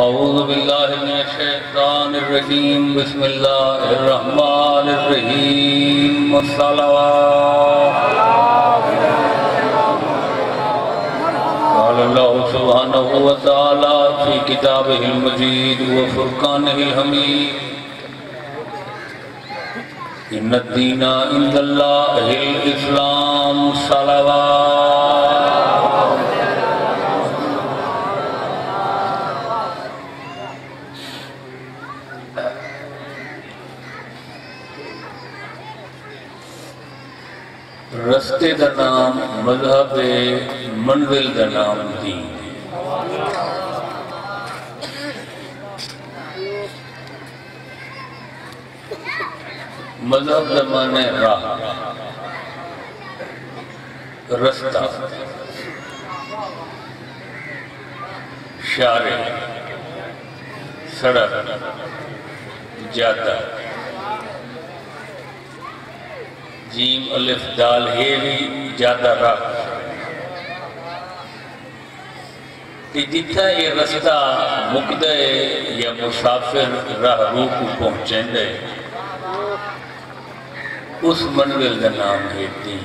اعوذ باللہ من الشیطان الرجیم بسم اللہ الرحمن الرحیم الصلوات قال اللہ سبحانہ وتعالی فی کتابہ المجید وفرقانہ الحمید ان الدین عند اللہ الاسلام صلوات رستے دا نام مذہب منزل دا نام دین مذہب دا معنی راہ رستہ شارع سڑک جادہ جیم الف دال ہے بھی جادہ راہ کہ جتھا یہ رستہ مقدہ یا مسافر راہ روح کو پہنچیں دے اس منزل کا نام ہے دین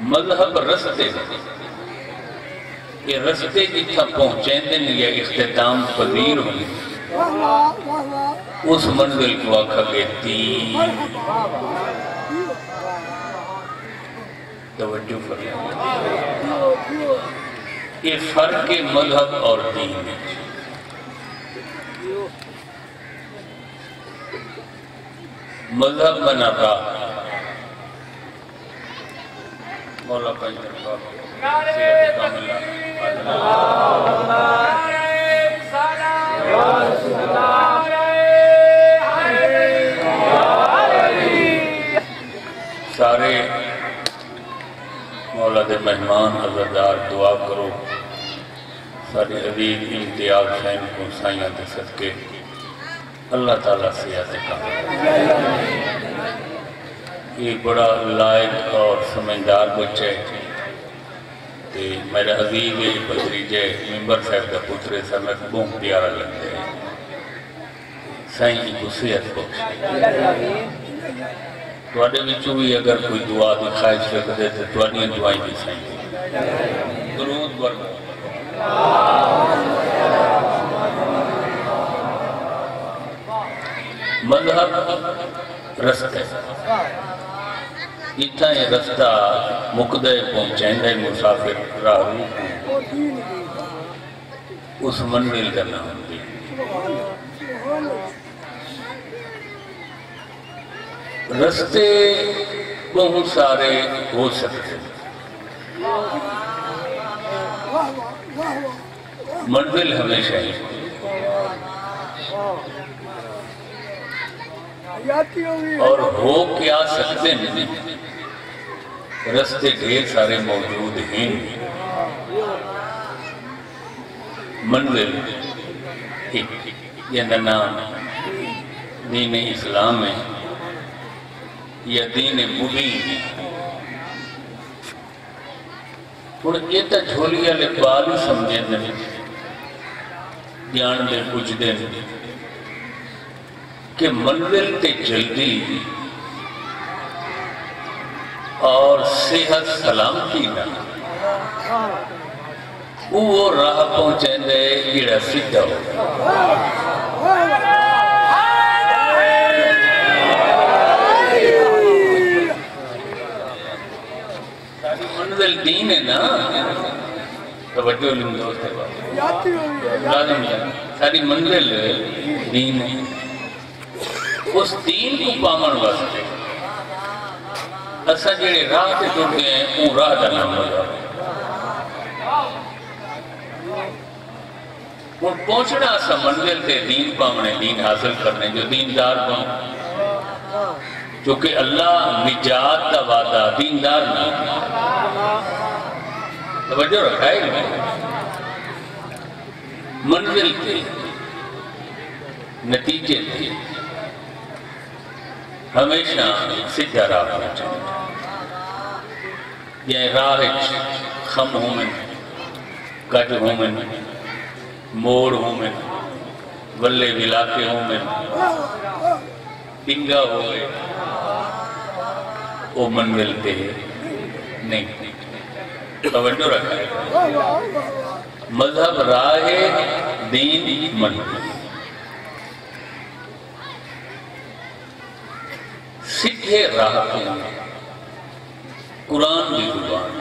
مذہب رستے یہ رستے جتھا پہنچیں دے یا اختتام پذیر ہوئی اس منزل کو آکھا گے دین توجہ فرمائیں یہ فرق مذہب اور دین ہے مذہب بنا راہ مولا پنجر باپ سیرت کاملہ سارے مولا دے مہمان عزادار دعا کرو سارے عزیز امتیاز حسین کو سائیاں دے صدقے اللہ تعالیٰ سے آتے کام یہ بڑا لائق اور سمجھدار بچے میرے عزیز بزریجے ممبر صاحب کا پترے سمت بہت پیارا لگتے ہیں سائیں کی خصیت بخش توڑے بچوں بھی اگر کوئی دعا دی خواہش رکھ دے تو توڑیاں دعائیں بھی سائیں درود برد مذہب رستے اتنا یہ رستہ مقدہ پہنچیں دے مسافر راہ روح اس منزل کا نام دی رستے بہت سارے ہو سکتے منزل ہمیشہ ہی اور ہو کیا سکتے ہیں رستے ڈھیر سارے موجود ہیں منزل یہ نام دین اسلام ہے یا دین مبین ہے اور یہ تا جھولیا لے بالی سمجھیں دیں دیان دے کچھ دیں کہ منزل تے جلدی اور صحت سلامتی نہ وہ راہ پہنچیں دے گیڑا سیدھا ہو ساری منزل دین ہے نا توجہ علم دوست ہے لازم ہے ساری منزل دین ہے اس دین کو پامن واسطے اسا جڑے راہ تے ٹرتے ہیں وہ راہ دا نام ہوگا وہ پہنچنا اسا منزل تے دین پامنے دین حاصل کرنے جو دیندار پاؤں جو کہ اللہ نجات دا وعدہ دیندار نہ توجہ رکھائے گا منزل تے نتیجے تے ہمیشہ سدھا راہ پہنچے یہ راہ خم ہومن کٹ ہومن موڑ ہومن ولے ولاکے ہومن ڈنگا ہوئے وہ منزل تے نہیں توجہ رکھا مذہب راہ دین منزل سیدھے راہ کے قرآن کی زبان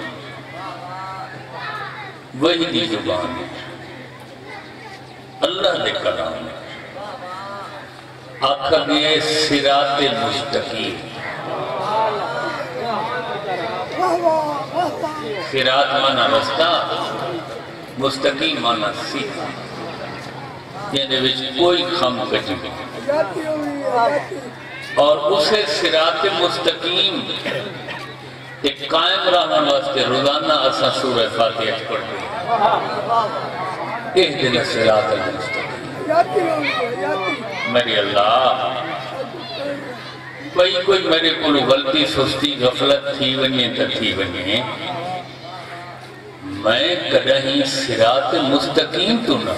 وحی کی زبان اللہ دے کلام آقا گئے صراط مستقیم صراط مانا رستہ مستقیم مانا سیدھا یعنی وچ کوئی خم کجی اور اسے صراط مستقیم ایک قائم رہنے واسطے روزانہ اسا سورہ فاتحہ پڑھتے ہیں اہدنا صراط المستقیم میرے اللہ کوئی میرے کو غلطی سستی غفلت تھی ونیے تا تھی ونیے میں کدہیں صراط مستقیم تو نہ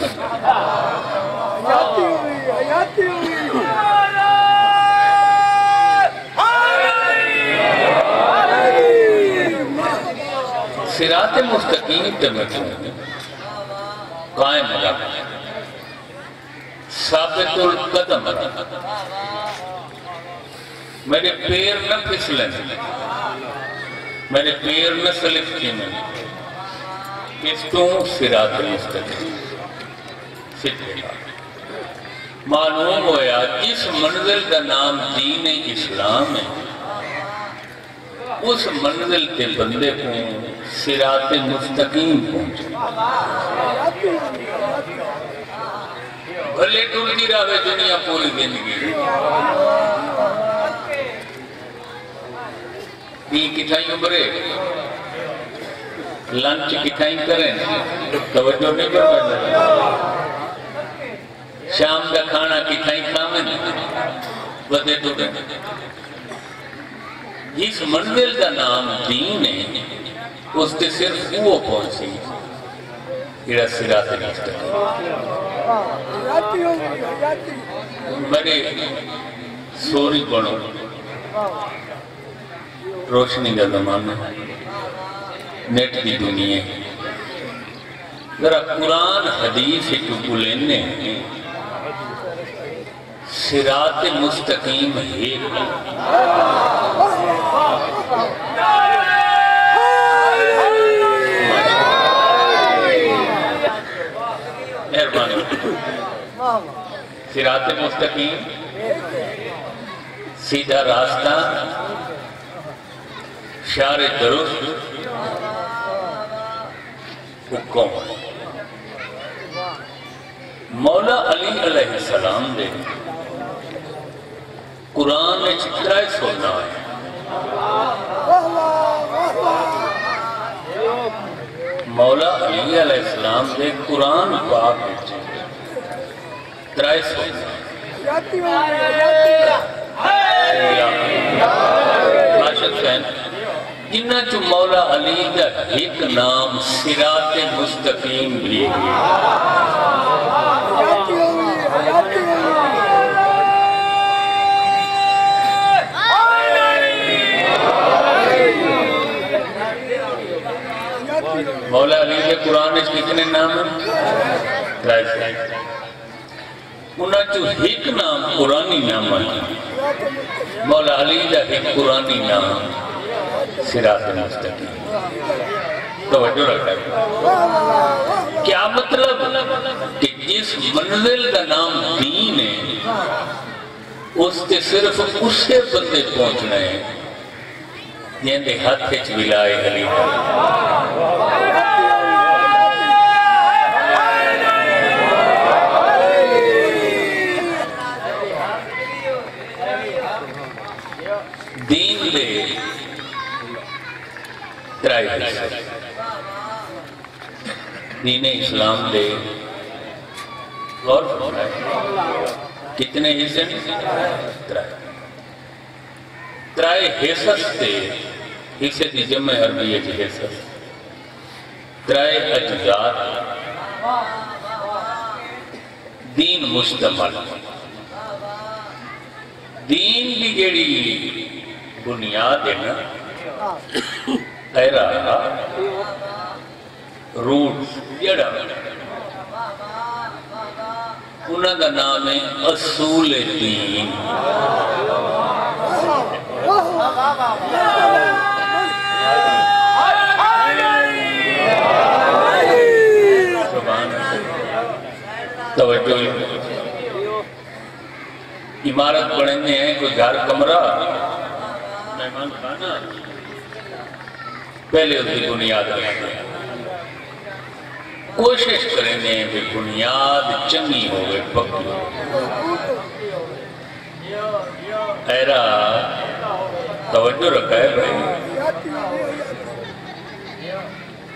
صراط مستقیم تے مطلب قائم رکھ ثابت القدم رکھ میرے پیر نہ پھسلیں میرے پیر نہ سلف کھینے اس تو صراط مستقیم سدھے معلوم ہویا جس منزل کا نام دین اسلام ہے اس منزل کے بندے کو صراط مستقیم پہنچے بھلے ٹوٹی رہے دنیا پوری زندگی دین کتھائیں عمرے لنچ کتھائیں کریں توجہ نہیں کرتا شام کا کھانا کتھائیں کھامیں بدے ٹوٹیں جس منزل کا نام دین ہے اس کے صرف وہ پہنچی یہ صراط مستقیم میرے سوری پڑھو روشنی کا زمانہ نیٹ کی دنیا ذرا قرآن حدیث کو لینے صراط مستقیم ہے صراط مستقیم سیدھا راستہ شار درست حکم مولا علی علیہ السلام دے قرآن میں چترائے سننا ہے مولا علی علیہ السلام دے قرآن پاک ترائے سننا عاشق سین انہا جو مولا علی کا ایک نام صراط مستقیم بھی مولا علی کے قرآن اس کتنے نام ہیں؟ ترائے انہا جو ایک نام قرآنی نام ہے مولا علی کا ایک قرآنی نام صراط مستقیم توجہ رکھا ہے کیا مطلب کہ جس منزل کا نام دین ہے اس کے صرف اسے بندے پہنچنا ہے جیندے ہاتھ کچھ ولائے علی دین دے ترائی حصے دین اسلام دے غور فرمائے کتنے حصے ترائی حصص دے حصے دی جمع عربی جی حصہ ترائے اجزات دین مشتمل دین کی جیڑی بنیاد ہے نا ایرا روٹ جڑا انہاں کا نام ہے اصول دین توجہ عمارت بڑھنے ہیں کوئی گھر کمرہ مہمان خانہ پہلے اس کی بنیاد رکھتے ہیں کوشش کریں گے کہ بنیاد چنگی ہو گئے پکی ایرا توجہ رکھا ہے بھائی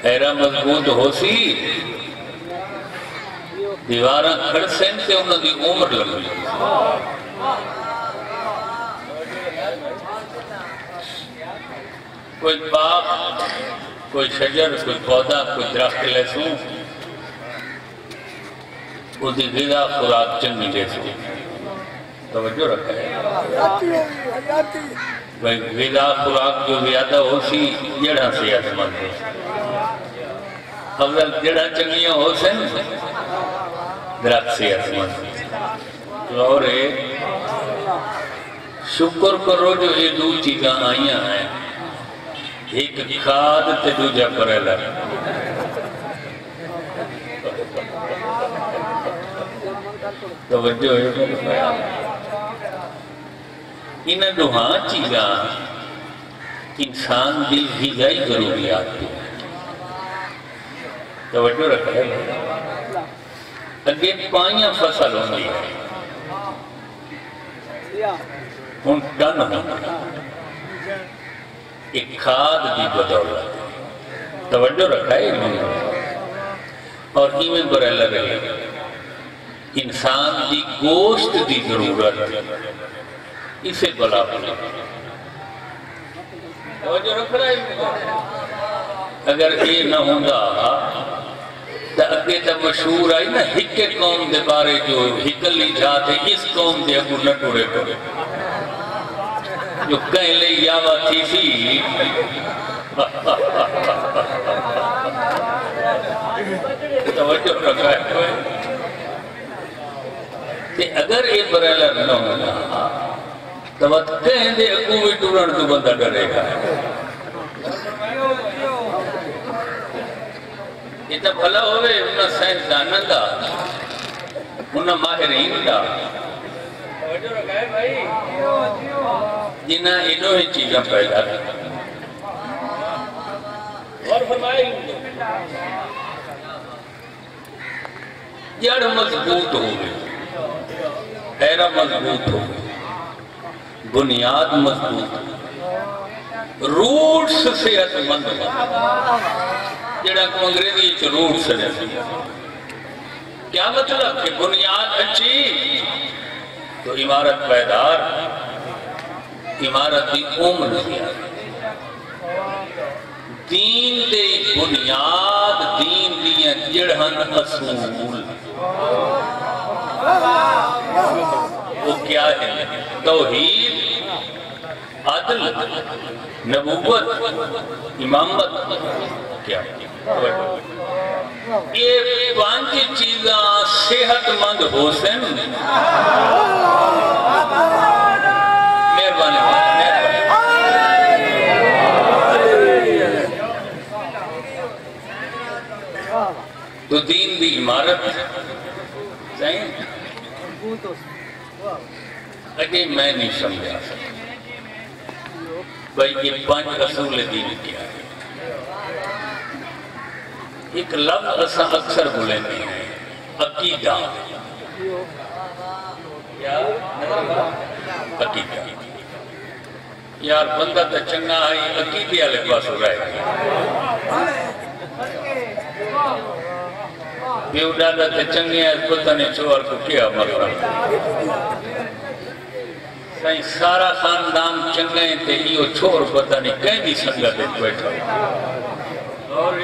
ایرا مضبوط ہو سی دیواراں کھڑ سین سے انہوں دی عمر لگی کوئی باغ کوئی شجر کوئی پودا کوئی درخت لہسوں اس دی غذا خوراک چنگی جیسے توجہ رکھا ہے غذا خوراک جو زیادہ ہو سی جڑا صحت مند ہو افضل جڑا چنگیاں ہو سن درخت صحت مند اور شکر کرو جو یہ دو چیزاں آئیاں ہیں ایک کھاد تے دوجہ کریلا توجہ ہے انہیں دوہاں چیزاں انسان دی غذائی ضروریات کی توجہ رکھا ہے اگے پائیاں فصل ہوندی ہے ان ٹن ہوندی ایک کھاد دی بدولت توجہ رکھا ہے اور ایمیں برائلہ رہے انسان دی گوشت دی ضرورت اسے بلا بلا توجہ رکھ رہا ہے اگر یہ نہ ہوندہ تو اگے تا مشہور آئی نا ہکے قوم دے بارے جو ہکلی جاتے اس قوم دے ابو نہ ٹوڑے کرے جو کہیں لے یاوہ تھی سی توجہ رکھا ہے کہ اگر یہ برائلہ نہ ہونا تو وہ کہیں دے ابو بھی ٹوڑن تو بندہ ڈرے گا یہ تو بھلا ہوئے انہا سائنسدانوں دا انہا ماہرین دا جنہاں انہوں ہی چیزیں پیدا اور فرمائے جڑ مضبوط ہو گئی ایرا مضبوط ہو گئی بنیاد مضبوط روٹس صحت مند جڑا کو انگریزی چھ روٹس رہے کیا مطلب کہ بنیاد اچھی تو عمارت پیدار عمارت دی عمر زیادہ دین دے بنیاد دین دیاں جڑہن اصول وہ کیا ہے توحید عدل نبوت امامت کیا ہے یہ پانچ چیزاں صحت مند ہو سن مہربانی تو دین دی عمارت اگے میں نہیں سمجھا بھائی یہ پانچ اصول دین کیا ہے ایک لفظ اساں اکثر بولیں گے عقیدہ عقیدہ یار بندہ تا چنگا آئی عقیدے والے پاس ہو رہا ہے بیو ڈالا تا چنگے آئی پتہ نہیں چوار کو کیا مطلب سائیں سارا خاندان چنگیں تے یہ چھوڑ پتہ نہیں کہیں بھی سنگت ہے بیٹھا اور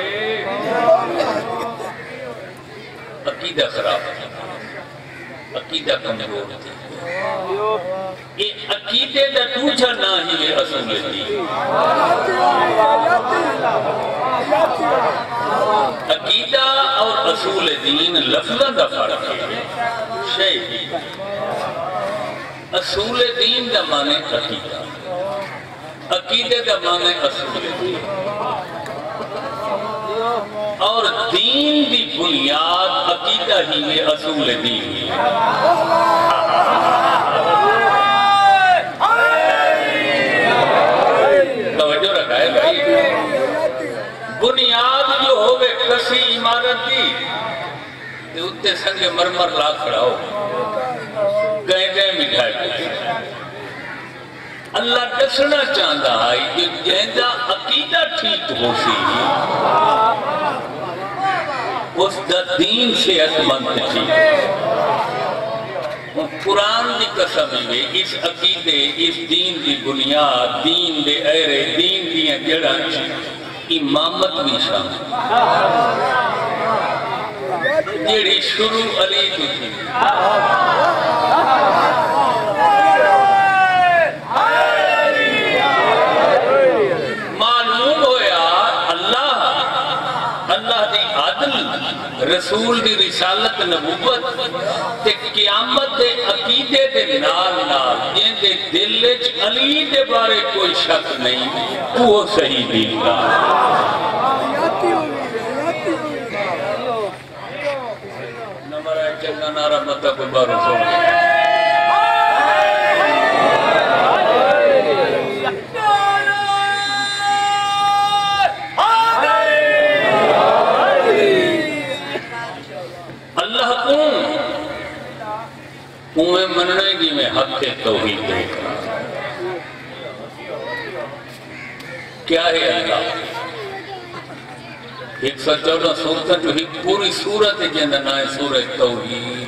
عقیدہ خراب ہے عقیدہ کمزور تھی یہ عقیدے دا دوجہ نہ ہی ہے اصول دین عقیدہ اور اصول دین لفظاں دا فرق ہے شیء اصول دین دا معنی عقیدہ عقیدے دا معنی اصول دین اور دین دی بنیاد عقیدہ ہی ہے اصول دین توجہ رکھا ہے بھائی بنیاد جو ہوگے کسی عمارت دی اتے سنگ مرمر لا کھڑا ہو گئے مٹھائی اللہ دسنا چاہتا ہے کہ جہاں عقیدہ ٹھیک ہو سی اس دا دین صحت مند ٹھیک قرآن دی قسم میں اس عقیدے اس دین دی بنیاد دین دے ایرے دین دیاں جڑاں امامت بھی شامل جڑی شروع علی تو تھی معلوم ہویا اللہ دی عدل رسول دی رسالت نبوت تے قیامت دے عقیدے دے نال نال جن دے دل وچ علی دے بارے کوئی شک نہیں وہ صحیح دین دا نمبر ہے چنگا نعرہ مطلب بار رسول میں مننے گی میں حق توحید دیکھ رہا کیا ہے اللہ 114 سورت جو ہی پوری سورت جن نائے سورہ توحید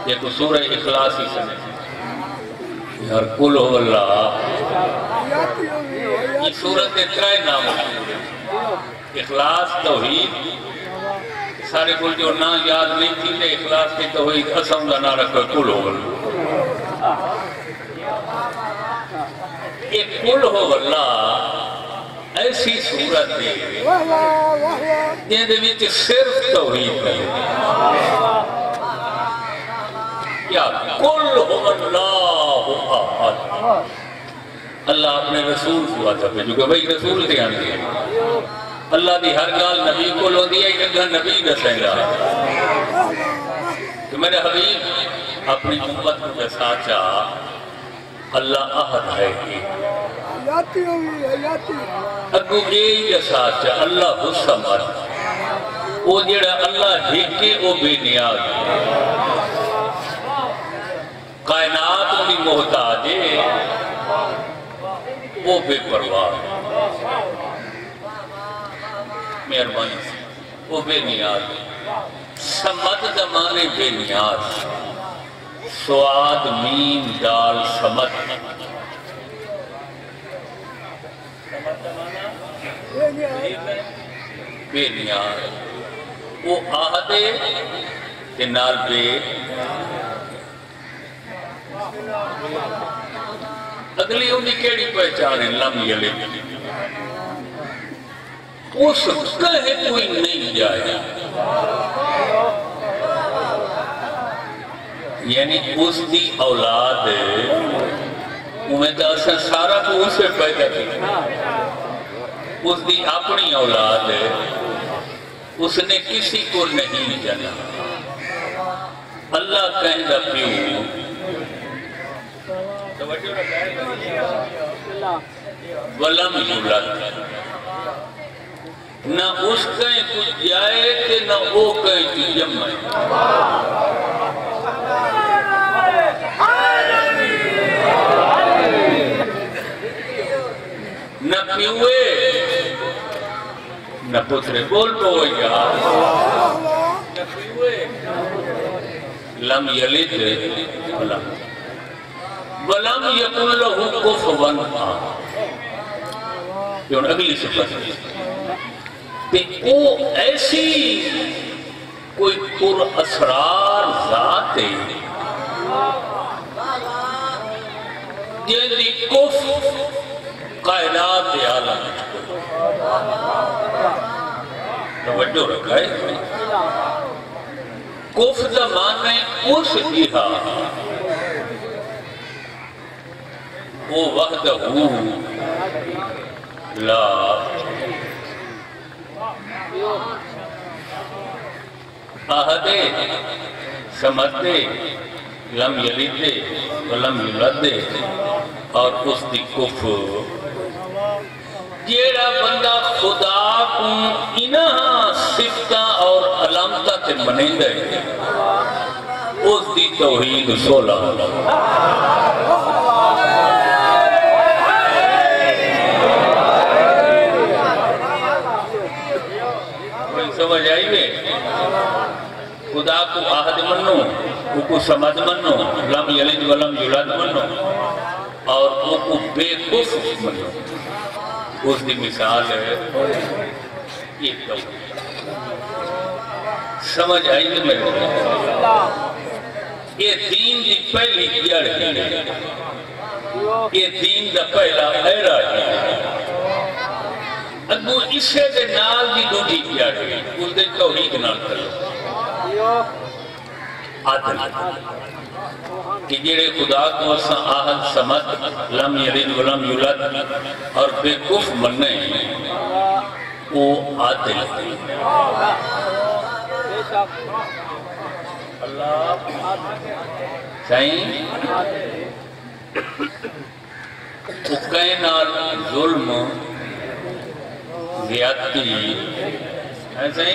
یہ تو سورہ اخلاص ہی سنے یار کل ہو اللہ یہ سورت اترائے نام اخلاص توحید سارے کل جو نہ یاد نہیں تھی لے اخلاص کی توحید قسم کا نہ رکھو کل ہو اللہ یہ کل ہو اللہ ایسی صورت ہے جن دے وچ صرف توحید ہے کیا کل ہو اللہ احد اللہ اپنے رسول کو آتا ہے جو کہ بھئی رسول دے آنے ہیں اللہ دی ہر گال نبی کو لو دیا ایک گھر نبی دسیں گا کہ میرے حبیب اپنی امت کو دساچا اللہ احد ہے اگو ایک دساچا اللہ حسمت وہ جڑا اللہ ہکے وہ بے نیاز کائنات انہی محتاج وہ بے پرواہ مہربانی سے وہ بے نیاز سمت زمانے بے نیاز سواد میم دال سمت بے نیاز وہ آہدے کے نال بے اگلی انہی کیڑی پہچانے لم یلے اس کہے کوئی نہیں جائے یعنی اس دی اولاد انہیں تو اصلا سارا کو اس سے پیدا کی اس دی اپنی اولاد اس نے کسی کو نہیں جانا اللہ کہیں گا پیوں ولم یولد نہ اس کہیں کچھ جائے کہ نہ وہ کہیں کچھ جمعے نہ پیوے نہ پترے بول پوئی گا نہ پیوے لم یلد ولم وَلَمْ يَكُنْ لَهُ كُفُوًا أَحَدٌ. یہ اگلی صفت ہے کہ وہ ایسی کوئی پر اسرار ذات ہے جیسی کف قائنات عالم توجہ رکھا ہے. کف زمانے اس جہا وہ وحدہ لا احد سمد لم یلد ولم یولد اور اس دی کف جیڑا بندہ خدا کو انہا صفتہ اور علامتہ تے منے گئے اس دی توحید سولہ سمجھ آئی گئے. خدا کو احد منو، وہ کو سمد منو، لم یلد ولم یولد منو اور وہ کو بے کف منو. اس دی مثال ہے یہ توحید. سمجھ آئی گئے میرے یہ دین دی پہلی جڑ ہے، یہ دین دا پہلا ایرا ہے. اگو اسے دے نال دی دوجی جڑ ہے اس دے توحید نال کرو عدل کہ جڑے خدا کو اساں احد سمد لم یلد ولم یولد اور بے کف مننے وہ عدل ہے. سائیں وہ کہیں نال ظلم زیادتی ایسے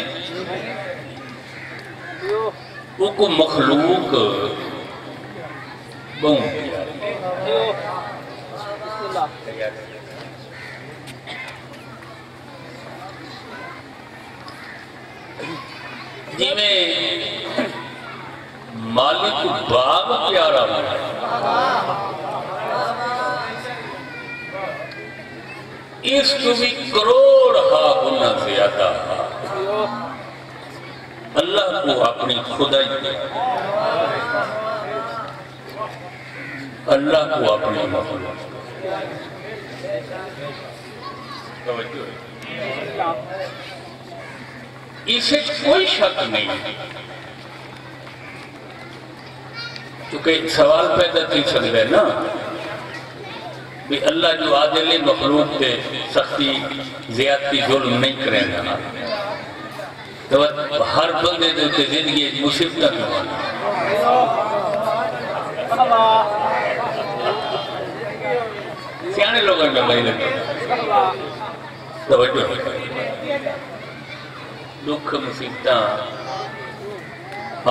وہ کو مخلوق بہن جی میں مالک باغ پیارا ہوں اس کو بھی کروڑ گنا زیادہ اللہ کو اپنی خدائی اللہ کو اپنی مخلوق اسے کوئی شک نہیں. چونکہ ایک سوال پیدا کی سکتے ہیں نا کہ اللہ جو عادل مخلوق تے سختی زیادتی ظلم نہیں کریں گا تو ہر بندے دے زندگی مصیبت کیوں آنا. سیانے لوگوں کا بھائی لگے توجہ دکھ مصیبتاں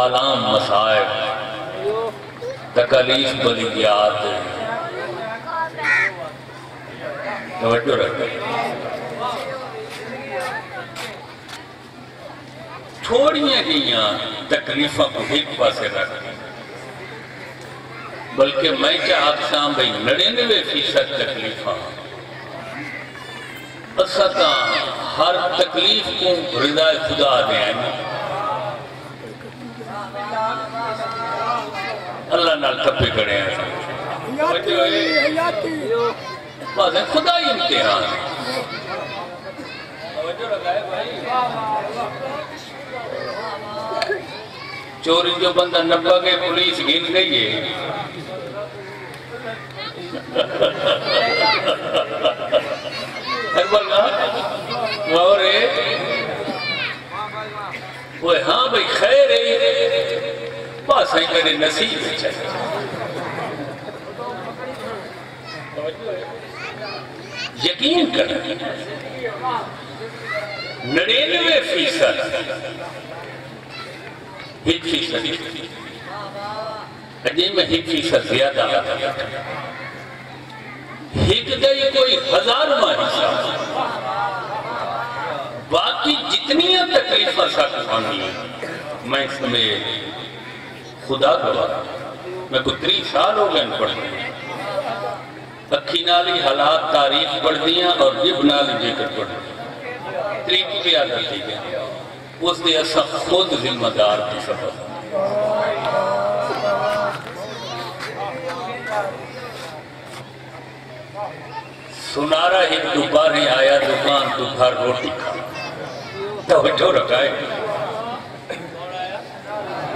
آلام مسائب تکالیف بلیات توجہ رکھیں تھوڑیاں جیاں تکلیفوں کو ایک پاسے رکھیں بلکہ میں چاہتا ہوں بھئی 99% تکلیفاں اساں ہر تکلیف کو رضا خدا دیں اللہ نال تپے کریں بس خدا ہی امتحان چوری جو بندہ نبا کے پولیس گن گئی ہے وہ ہاں بھئی خیر ہے بس ہے کرے نصیب چاہیے. یقین کریں 99% 1% اجی میں 1% زیادہ ایک دائی کوئی 1000 حصہ باقی جتنی تکلیفہ ساتھ آنی ہیں میں اس میں خدا گواہ میں کو 3 سال ہو گئے پڑھنے اکھی نالی حالات تاریخ پڑھ دیا اور جب نالی ذکر پڑھ دیا طریق بھی آدھا تھی گیا اس نے ایسا خود ذمہ دار کی سفر سنارا ایک دوپہر ہی آیا دکان دوپہر روٹی کھا توجہ رکھائے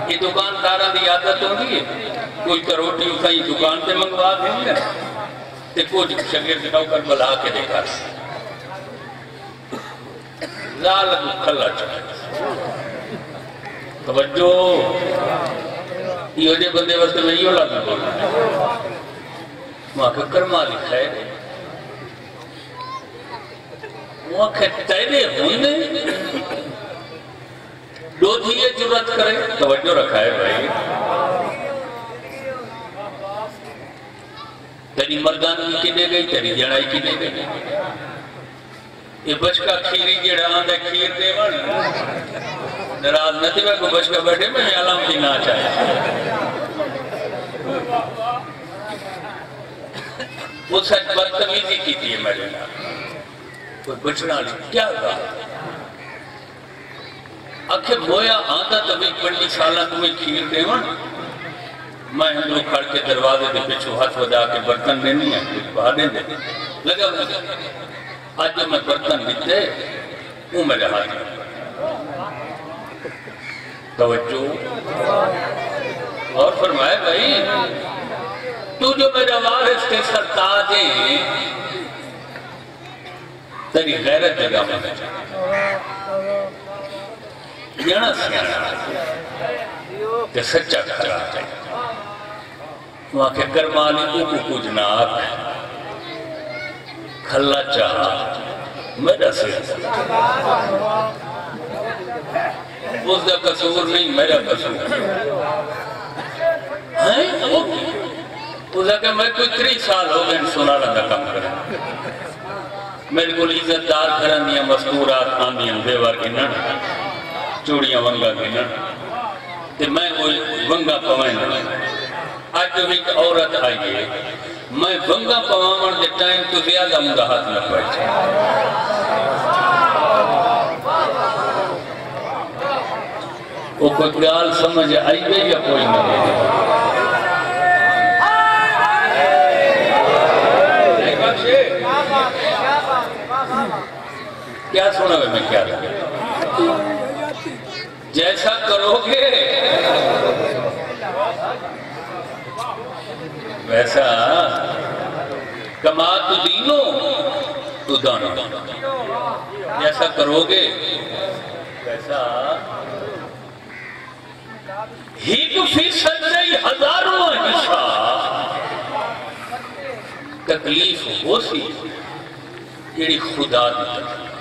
یہ دکاندارہ دی عادت ہوگی ہے کوئی تو روٹی کہیں دکان سے منگوا دیں گے تے کچھ شگرد نوکر بلا کے دیکھا ظالم کھلا چاہے توجہ یہ جو بندے واسطے میں یہ لگا بول رہا ہے وہاں کا کرما لکھا ہے وہاں کے تیرے ہونے دو دھیے جرات کرے توجہ رکھا ہے بھائی تیری مردان کی دے گئی تیری جڑائی کی دے گئی یہ بچکا کھیری جڑا آندھا کھیر دے بڑھ نراز نہ تھی میں کو بچکا بیٹھے میں علام کی نہ چاہے وہ سچ بدتمیزی کی تھی میرے کوئی بچنا لی کیا کہا آکھے مویا آندھا تمہیں پڑھنی سالہ تمہیں کھیر دے بڑھ میں ہندو کھڑ کے دروازے دے پچھو ہاتھ ودا کے برتن دینی ہے کچھ بہانے دے لگا آج جو میں برتن دیتے وہ میرے ہاتھ میں توجہ اور فرمائے بھائی تو جو میرے وارث کے سرتاجے تیری غیرت جگہ میں جانا سیانا کہ سچا کرا جائے وہاں کے کرمالی کو کچھ نہ آتا کھلا چاہا میرا سے اس کا قصور نہیں میرا قصور اس کا میں کوئی 30 سال ہو گئے سنا لگا کام کرا میرے کو عزت دار کرن دیا مستورات آندیاں دیوار گنن چوڑیاں ونگا گنن تے میں کوئی ونگا پوائن آج جو ایک عورت آئیے میں ونگا پوامن دے ٹائم تو زیادہ مدہ ہاتھ نہ پڑھے وہ کوئی گال سمجھ آئیے یا کوئی نہ کیا سنا ہے میں کیا رہا جیسا کرو گے ویسا کما تو دینو تو دانو جیسا کرو گے ویسا ہی تو فیصد سے ہزاروں حصہ تکلیف ہو سی جیڑی خدا دی تکلیف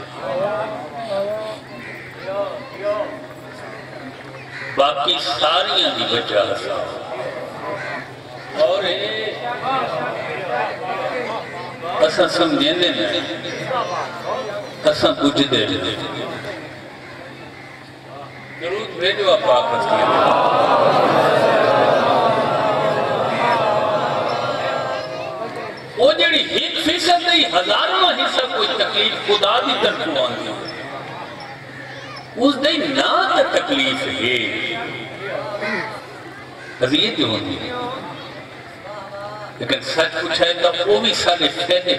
باقی ساریاں دی وجہ اور اساں سمجھنے میں اساں کچھ دے درود بھیجو آپ پاک رسول وہ جڑی 1% نہیں ہزارواں حصہ کوئی تکلیف خدا دی طرف آندی اس دے نہ تکلیف ہے قضیہ جو ہوتی ہے لیکن سچ کچھ ہے تو وہ بھی سارے فیدے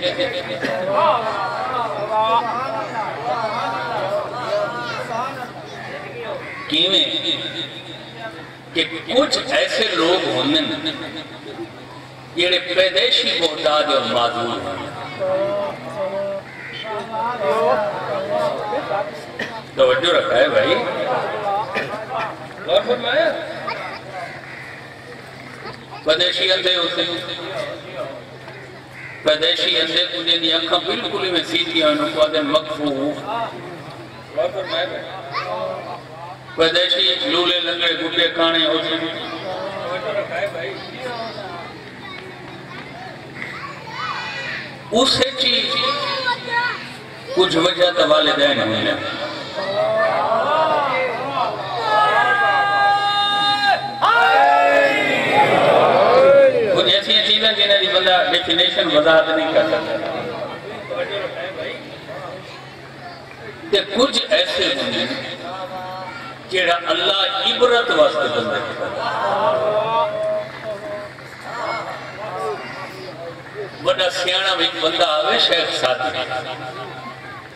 کیویں کہ کچھ ایسے لوگ ہونے یہ پیدائشی محتاج اور معذور ہیں توجہ رکھا ہے بھائی اور فرمایا پیدائشی اندھے ہوتے پیدائشی اندھے کو جنہی اکھاں بالکل میں سیدھی ہیں انہوں کو آدھے مقفو اور فرمایا بھائی پیدائشی لولے لنگڑے گھٹے کھانے ہوتے ہیں توجہ رکھا ہے بھائی اسے چیز کچھ وجہ تا والدین ہوئے کچھ ایسی چیزیں جنہیں دی بندہ دیکھ ڈیفینیشن وضاحت نہیں کر سکتا کہ کچھ ایسے ہونے جیڑا اللہ عبرت واسطے بندے بڑا سیانہ ایک بندہ آوے شیخ ساتھی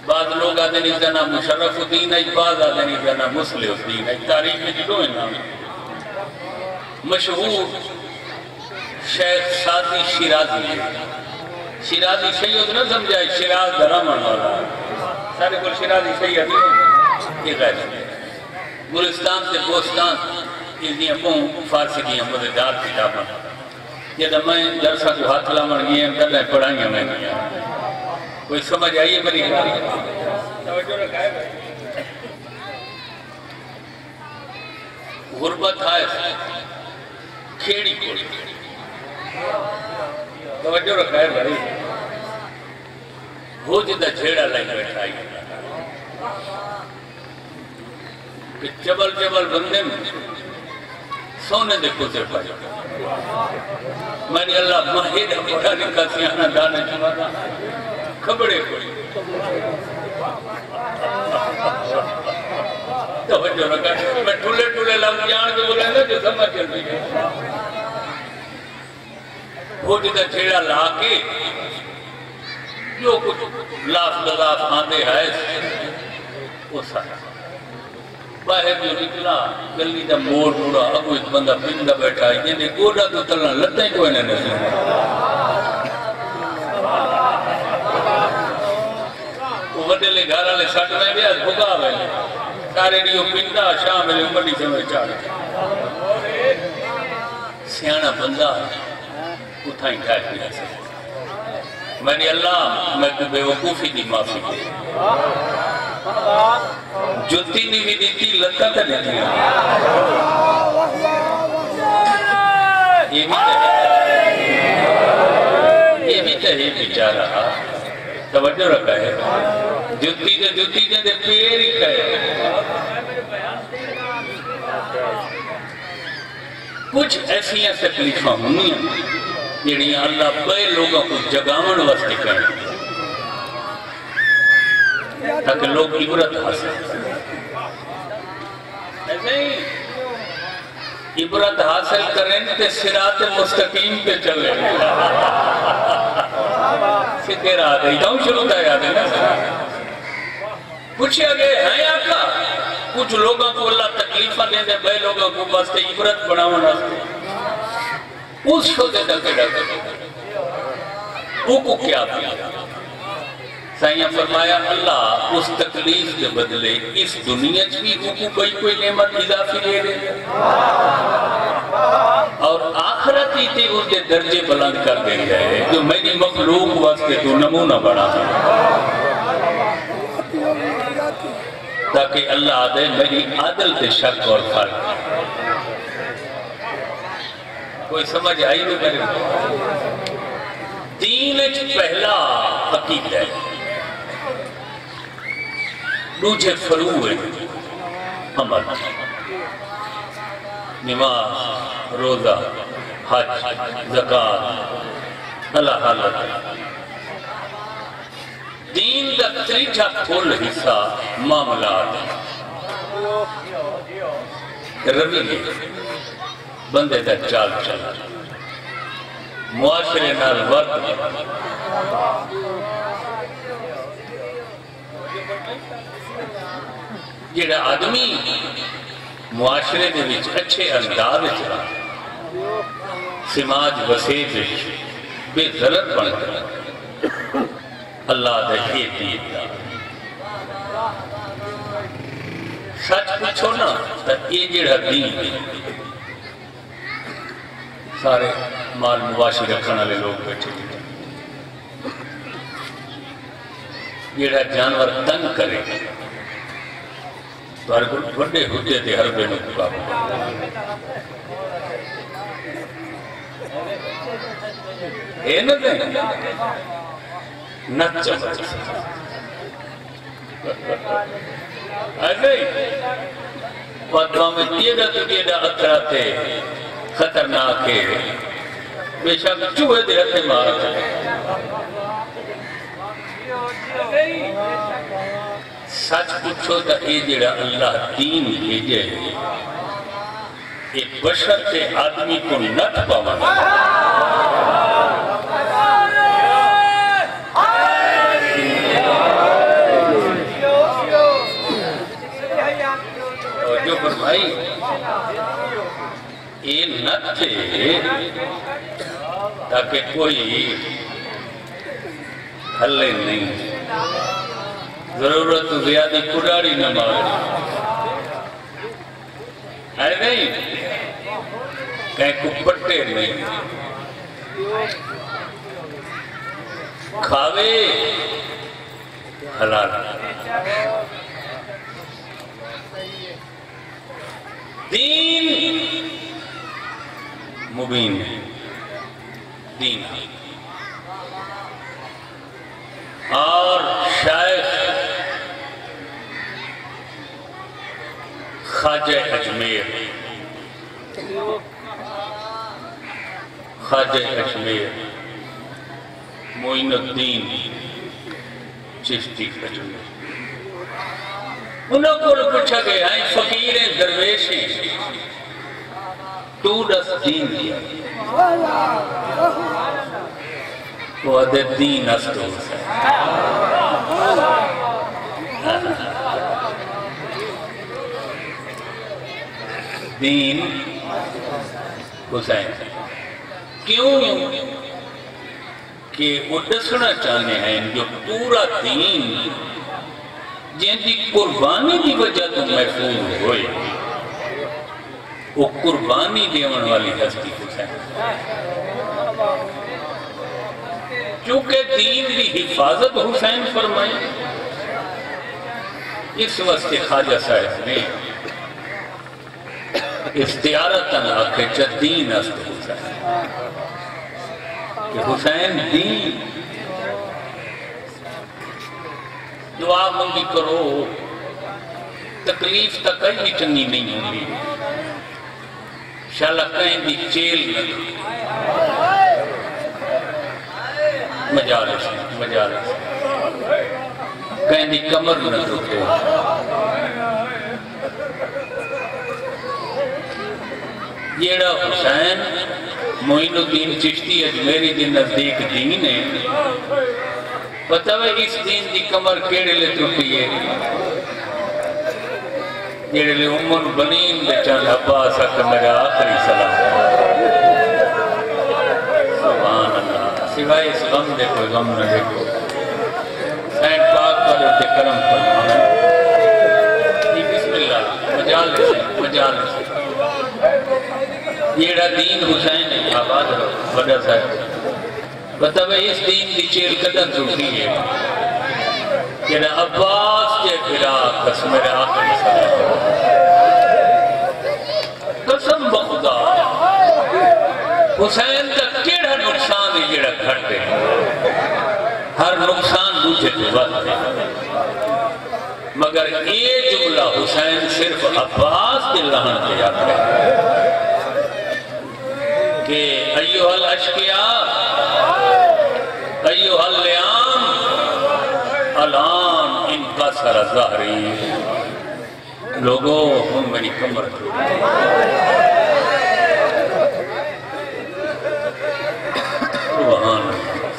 بعض لوگ آدھے نہیں جانا مشرف الدین ہے بعض آدھے نہیں جانا مسلح الدین ہے تاریخ میں جدو ہے نام مشہور شیخ ساتھی شیرازی ہے شیرازی سید نہ سمجھائے شیراز درامن والا سارے کو شیرازی سید نہیں یہ غیر ہے گلستان سے بوستان اس دیا پوں فارسی دیا مددار کتاباں یہ تو میں جلسہ جو ہاتھ لامن گئے ہیں کر لیں پڑھائیں میں گیا کوئی سمجھ آئیے میری توجہ رکھا ہے بھائی غربت ہے کھیڑی کوڑی توجہ رکھا ہے بھائی ہو جدہ جھیڑا لائن بیٹھائی کہ جبل جبل بندے میں سونے دے کتے پائے میں نے اللہ مہید بڑا نکا سیانا دانے چمانا کھبڑے کوئی توجہ رکھا میں ٹھولے ٹھولے لگ جان کے بولے نا جو سمجھ چل رہی ہے وہ جدہ چھیڑا لا کے جو کچھ لاف لغاف آندے ہے وہ سارا باہر جو نکلا گلی دا موڑ موڑا اب ایک بندہ پندہ بیٹھا ہے یہ گوڑا تو تلنا لتیں کوئی نہیں نسل وہ وڈلے گھارا لے سٹ میں بھی آج بھگا ہوئے سارے نیو پندہ شام میں امڑی سے میں چاڑے سیانہ بندہ اتھائیں کھائے پیا سے میں نے اللہ میں کو بے وقوفی دی معافی دی جوتی نہیں بھی دیتی لتا تھا دیتی یہ بھی تہے بیچارہ توجہ رکھا ہے جوتی دے پیر ہی کہے کچھ ایسی تکلیفاں ہونی ہیں جنہیں اللہ بے لوگوں کو جگاون واسطے کہیں تاکہ لوگ عبرت حاصل ایسے ہی عبرت حاصل کریں تے صراط مستقیم پہ چلے سیدھے راہ دے جاؤں شروع تھا یاد ہے نا پوچھے گئے ہیں آقا کچھ لوگوں کو اللہ تکلیفہ دے دے بے لوگوں کو واسطے عبرت بناؤں واسطے اس شو دے ڈکے وہ کو کیا کیا سائیاں فرمایا اللہ اس تکلیف کے بدلے اس دنیا بھی کوئی نعمت اضافی لے دے اور آخرت ہی تھی اس کے درجے بلند کر دے گئے جو میری مخلوق واسطے تو نمونہ بڑھا تاکہ اللہ دے میری عادل تے شک اور فرق کوئی سمجھ آئی بھی میرے دین پہلا عقید ہے دوجھے فروع ہے عمل نماز روزہ حج زکاة اللہ حالت دین دا تریجہ کھول حصہ معاملات رویے بندے دا چال چلا معاشرے نال ورد جیڑا آدمی معاشرے دے وچ اچھے انداز چلا سماج وسیع وچ بے ضرر بن کر اللہ دے یہ دیتا سچ پوچھو نا تو یہ جیڑا دین سارے مال مواشی رکھنے والے لوگ بیٹھے جیڑا جانور تنگ کرے تو ہر بڑے ہوتے تھے ہر بے نکا اے نہ دیں نہ چمچ ایسے ہی پتھوں میں تیرہ تو تیرہ اطراتے خطرناک ہے بے شک چوہے دے ہتھے مار سچ پوچھو تا اے جڑا اللہ دین بھیجے اے بشر تے آدمی کو نت پاونا اور جو فرمائی اے نت تھے تاکہ کوئی ہلے نہیں ضرورت زیادہ کڑاڑی نہ مارے ہے نہیں کہیں کو پٹے نہیں کھاوے حلال دین مبین دین اور شیخ خواجہ اجمیر معین الدین چشتی اجمیر انہوں کو پوچھا گیا ہے فقیر درویشی تو دس دین دیا وہ عدد دین استو دین حسین کیوں کہ وہ دسنا چاہنے ہیں جو پورا دین جن کی قربانی کی وجہ تو محفوظ ہوئے وہ قربانی دیون والی ہستی حسین چونکہ دین کی حفاظت حسین فرمائی اس واسطے خواجہ صاحب نے استعارتاً آکھے چا دین است حسین کہ حسین دین دعا منگی کرو تکلیف تا کئی چنگی نہیں ہوگی شاءاللہ کہیں بھی چیل نہیں مجالس کہیں بھی کمر نہ رکھے جیڑا حسین معین الدین چشتی اجمیری دی نزدیک دین ہے پتہ ہے اس دین دی کمر کیڑے لے ترپیے جیڑے لے امن بنین دے چند عباس کہ میرا آخری سلام سبحان اللہ سوائے اس غم دے کوئی غم نہ دیکھو حسین پاک قدر تے کرم فرمانا بسم اللہ مجال سے جیڑا دین حسین ہے آباد بڑا صاحب بتا بھئی اس دین دی چیل قدر ضروری ہے جیڑا عباس کے بلا قسم میرے آخری سلام قسم بخدا حسین کا کیڑا نقصان ہے جیڑا گھٹے ہر نقصان دوجھے تو وقت ہے مگر یہ جملہ حسین صرف عباس کے لہن کے یاد ہے کہ ایوہ الاشقیاء ایوہ اللیام الان ان کا سر ظاہری لوگوں ہم میری کمر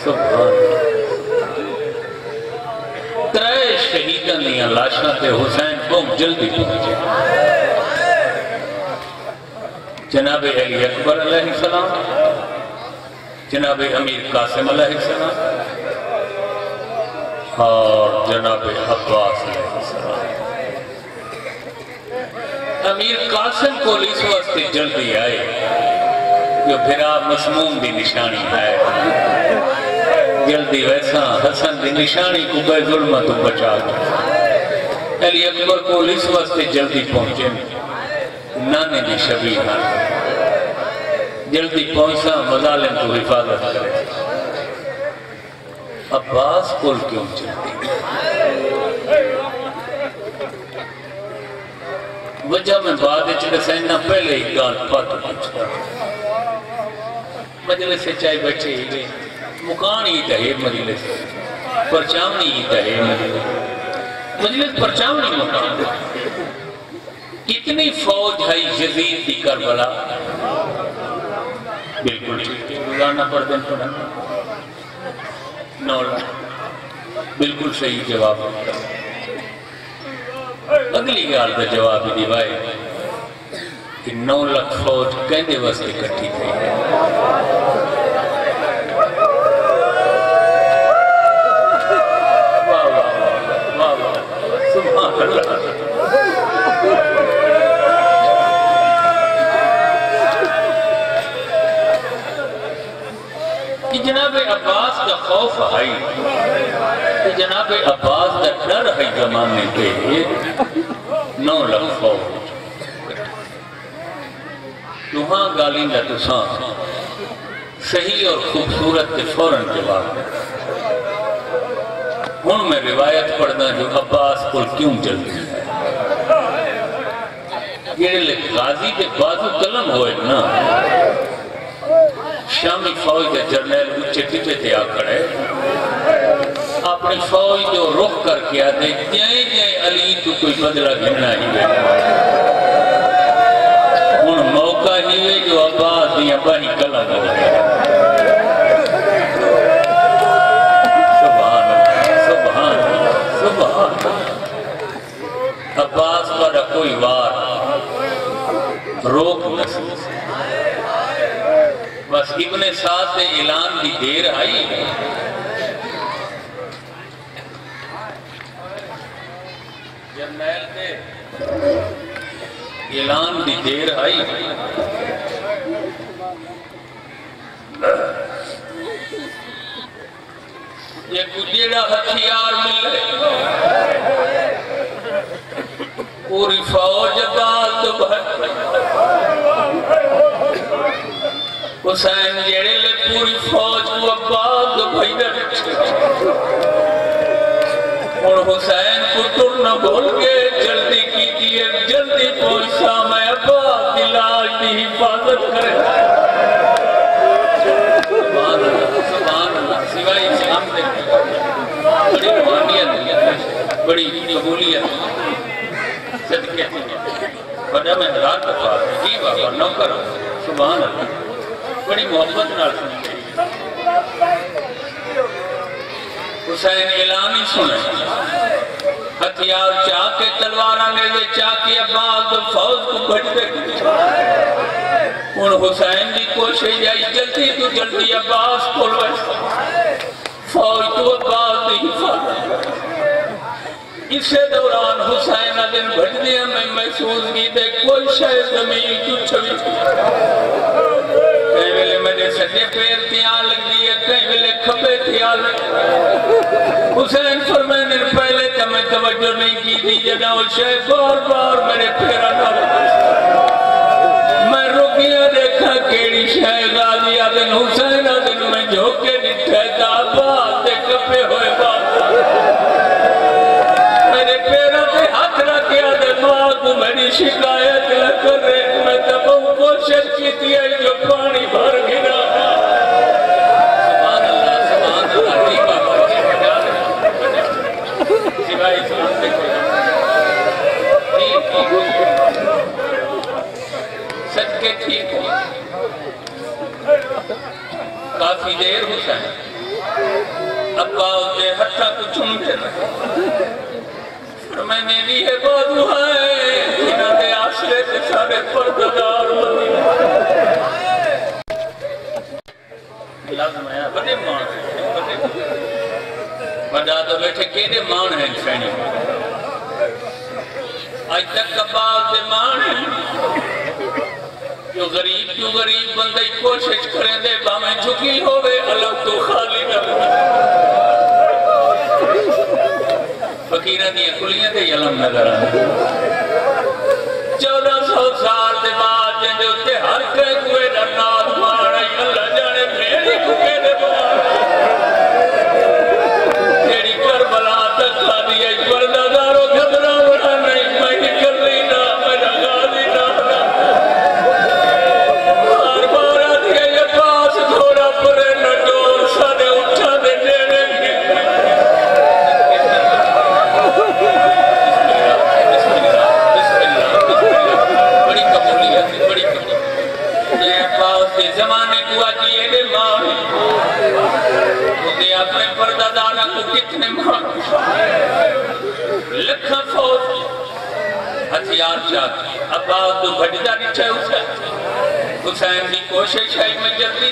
سبحان ترے شہیدن لیاں لاشنا تے حسین بہت جلدی پہنچے جناب علی اکبر علیہ السلام جناب امیر قاسم علیہ السلام اور جناب عباس علیہ السلام امیر قاسم کو اس وقت جلدی آئے جو بھرا مسموم دی نشانی ہے جلدی ویسا حسن دی نشانی کو بے ظلمہ تو بچا دیا علی اکبر کو اس وقت جلدی پہنچے نانے دی شبیہ جلدی پہنچا مظالم کو حفاظت کرے عباس کل کیوں چلتی وجہ میں بعد چلے سینہ پہلے ہی گال پت پچھتا مجلس سے چاہے بیٹھے ہی گئے مکان ہی تہے مجلس پرچاونی ہی تہے مجلس پرچاونی مکان کتنی فوج ہے یزید دی کربلا بالکل ٹھیک ہے روزانہ پڑھ دیں پڑھا 9 لاکھ بالکل صحیح جواب ہوتا اگلی گال کا جواب ہی دیوائے کہ 9 لاکھ فوج کہندے واسطے اکٹھی تھی ہے واہ واہ واہ واہ سبحان اللہ کہ جناب عباس کا خوف آئی کہ جناب عباس کا ڈر ہے زمانے کے 9 لاکھ فوج تہاں گالیں گا تساں صحیح اور خوبصورت کے فوراً جواب ہن میں روایت پڑھنا جو عباس کو کیوں جلدی ہے یہ لئے غازی کے بازو قلم ہوئے نا شامی فوج کے جرنیل اچھے ٹپے تھے آ کھڑے اپنی فوج جو رخ کر کے آتے جائیں جائیں علی تو کوئی بدلہ گھننا ہی گئے ان موقع ہی ہے جو عباس دیا بہی قلم ہو گئے سبحان اللہ سبحان اللہ سبحان اللہ عباس پر کوئی وار روک نہ سکتے بس ابن سعد نے اعلان دی دیر آئی جرنیل نے اعلان دی دیر آئی یہ گجیڑا ہتھیار ملے پوری فوج بات بھر حسین جیڑے لے پوری فوج کو عباس بھائیدر اور حسین کو تر نہ بھول کے جلدی کی دیئے جلدی پہنچا میں عباس دلاج دی حفاظت کرے سبحان اللہ سبحان اللہ سوائے اسلام دے بڑی روحانیت بڑی قبولیت صدقے بڑا میں رات دفعہ جی بابا نوکر سبحان اللہ بڑی محبت نہ سنتے حسین اعلانی سنے ہتھیار چاہ کے تلوارہ میں چاہ کے عباس فوج کو بھٹتے ان حسین بھی کوشش جائی جلدی تو جلدی عباس کو لوئے فوج تو عباس دی حفاظت اسے دوران حسین دن بھٹ دیا میں محسوس کی دے کوئی شاید زمین تو چھوی کہیں ویلے میرے سجے پیر تیاں لگ دیئے کہیں ویلے کھپے تیاں لگ حسین فرمائنے پہلے تھا میں توجہ نہیں کی دی جنا وہ شاید بار بار میرے پیرا نہ میں رکیاں دیکھا کیڑی شاید غازی آدن حسین آدن میں جھوکے نٹھائتا بات دے کھپے ہوئے بات میرے پیرا پہ ہاتھ رکھے آدن ماں کو میری شکایت نہ کر رہے میں تب ان کوشش کی تھی جو پانی بھر گرا سبحان اللہ سبحان اللہ ٹھیک بابا جی بجا رہے سوائے اسلام سے کوئی صدقے ٹھیک ہو کافی دیر حسین عباس دے ہتھا کو چن دے رہے فرمائنے بھی ہے بازو ہے جنہ دے آشرے سے سارے پردگار لازم ہے بڑے مان ہیں بڑا تو بیٹھے کیڑے مان ہیں انسانی آج تک عباس دے مان ہیں جو غریب بندے کوشش کریں دے بامیں جھکی ہوئے علم تو خالی نہ فقیرہ دیا کلیاں دے علم نظر آنے 1400 سال دے بعد جن جو تے ہر کہے کوئے نناد مارا اللہ جانے میری کوئے دے بعد تیری کربلا تک کھا دیا پردگاروں گھبرا بڑا نہیں میں نکل رہی نہ میرا غازی نہ بار بار آدھیا یہ پاس دھو ہتھیار چاہتی عباس تو بھجدہ نہیں چھے حسین کی کوشش ہے میں جلدی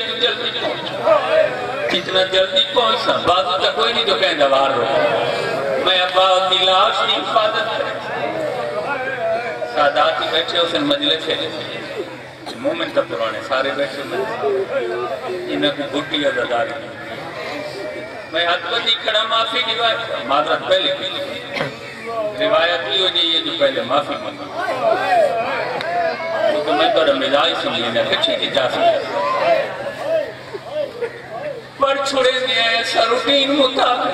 پہنچوں کتنا جلدی پہنچا بازو تک کوئی نہیں جو کہیں دوار رہا میں عباس کی لاش کی حفاظت کریں سادات ہی بیٹھے اسے مجلس ہے مومن کا پرانے سارے بیٹھے انہیں کو گھٹی عزداری میں حدبتی کھڑا معافی روایت معذرت پہلے روایت ہی ہو جائیے جو پہلے معافی مانگی تو میں تو رمضائی سن لینا کچھی کی جا سکتا پر چھوڑے گیا ایسا روٹین مطابق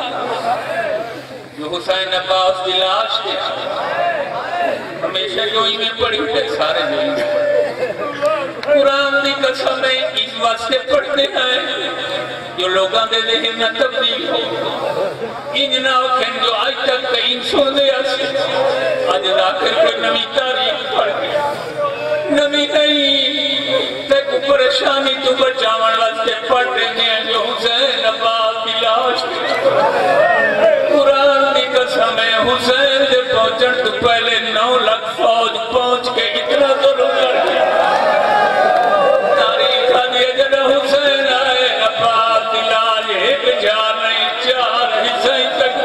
جو حسین عباس کی لاش دیا ہمیشہ جو ہی میں پڑھی ہے سارے جو ہی میں پڑھی قرآن دی قسم میں اس واسطے پڑھتے ہیں جو لوگاں دے ذہن میں تبدیل ہو انجنا اکھن جو آج تک کہیں سو دے آسے آج داخل کر نمی تاریخ پڑھ گیا نمی نہیں تے کو پریشانی تو بچاون واسطے پڑھتے ہیں جو حسین عباس کی لاش قرآن دی قسم ہے حسین دے پہنچن تو پہلے 9 لاکھ فوج پہنچ کے اتنا ضرور کر گیا تاریخ آدھیا جنہ حسین آئے عباس کی لاش ایک جان نہیں 4 حصے تک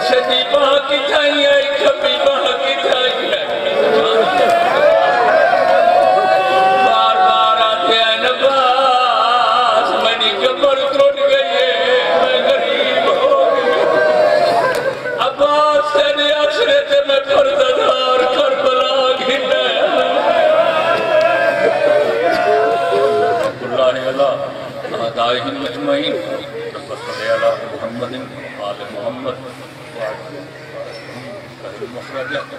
شدی باہ کی تھائی ہے کبھی باہ کی تھائی ہے بار بار آتے ہیں عباس منی کمر تروٹ گئی ہے میں غریب ہو گئی عباس تیرے عشرت میں پرددار کربلا گھنے اللہ اللہ آدائہم مجمعین رب صلی اللہ محمد آل محمد وعلى المخرجات